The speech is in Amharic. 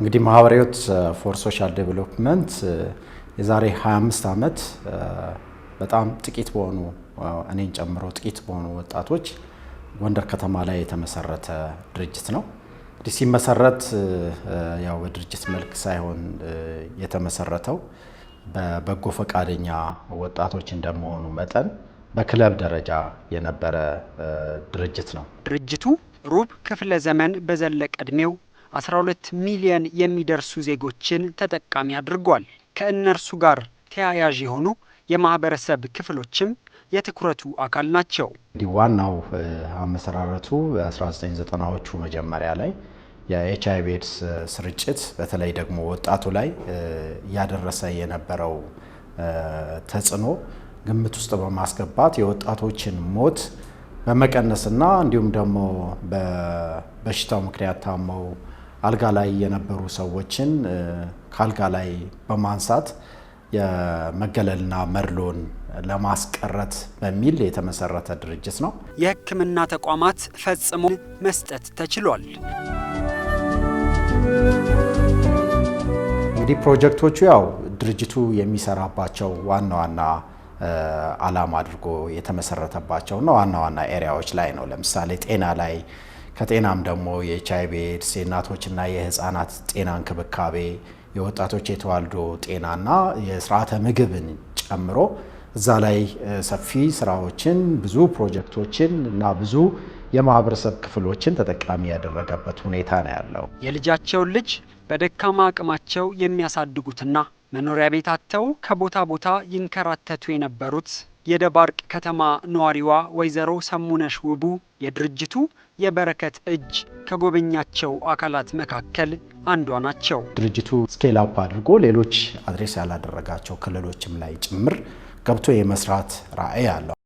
እንግዲህ ማህበራዊት ፎር ሶሻል ዴቨሎፕመንት የዛሬ 25 ዓመት በጣም ጥቂት በሆኑ እኔን ጨምሮ ጥቂት በሆኑ ወጣቶች ጎንደር ከተማ ላይ የተመሰረተ ድርጅት ነው። እንግዲህ ሲመሰረት ያው በድርጅት መልክ ሳይሆን የተመሰረተው በበጎ ፈቃደኛ ወጣቶች እንደመሆኑ መጠን በክለብ ደረጃ የነበረ ድርጅት ነው። ድርጅቱ ሩብ ክፍለ ዘመን በዘለቀ ዕድሜው 12 ሚሊዮን የሚደርሱ ዜጎችን ተጠቃሚ አድርጓል። ከእነርሱ ጋር ተያያዥ የሆኑ የማህበረሰብ ክፍሎችም የትኩረቱ አካል ናቸው። እንግዲህ ዋናው አመሰራረቱ በ1990ዎቹ መጀመሪያ ላይ የኤችአይቪ ኤድስ ስርጭት በተለይ ደግሞ ወጣቱ ላይ ያደረሰ የነበረው ተጽዕኖ ግምት ውስጥ በማስገባት የወጣቶችን ሞት በመቀነስና እንዲሁም ደግሞ በበሽታው ምክንያት ታመው አልጋ ላይ የነበሩ ሰዎችን ከአልጋ ላይ በማንሳት የመገለልና መድሎን ለማስቀረት በሚል የተመሰረተ ድርጅት ነው። የሕክምና ተቋማት ፈጽሞ መስጠት ተችሏል። እንግዲህ ፕሮጀክቶቹ ያው ድርጅቱ የሚሰራባቸው ዋና ዋና ዓላማ አድርጎ የተመሰረተባቸውና ዋና ዋና ኤሪያዎች ላይ ነው። ለምሳሌ ጤና ላይ፣ ከጤናም ደግሞ የኤችአይቪ ኤድስ የእናቶችና የህፃናት ጤና እንክብካቤ፣ የወጣቶች የተዋልዶ ጤናና የስርዓተ ምግብን ጨምሮ እዛ ላይ ሰፊ ስራዎችን ብዙ ፕሮጀክቶችን እና ብዙ የማህበረሰብ ክፍሎችን ተጠቃሚ ያደረገበት ሁኔታ ነው ያለው። የልጃቸውን ልጅ በደካማ አቅማቸው የሚያሳድጉትና መኖሪያ ቤት አጥተው ከቦታ ቦታ ይንከራተቱ የነበሩት የደባርቅ ከተማ ነዋሪዋ ወይዘሮ ሰሙነሽ ውቡ የድርጅቱ የበረከት እጅ ከጎበኛቸው አካላት መካከል አንዷ ናቸው። ድርጅቱ ስኬል አፕ አድርጎ ሌሎች አድሬስ ያላደረጋቸው ክልሎችም ላይ ጭምር ገብቶ የመስራት ራዕይ አለው።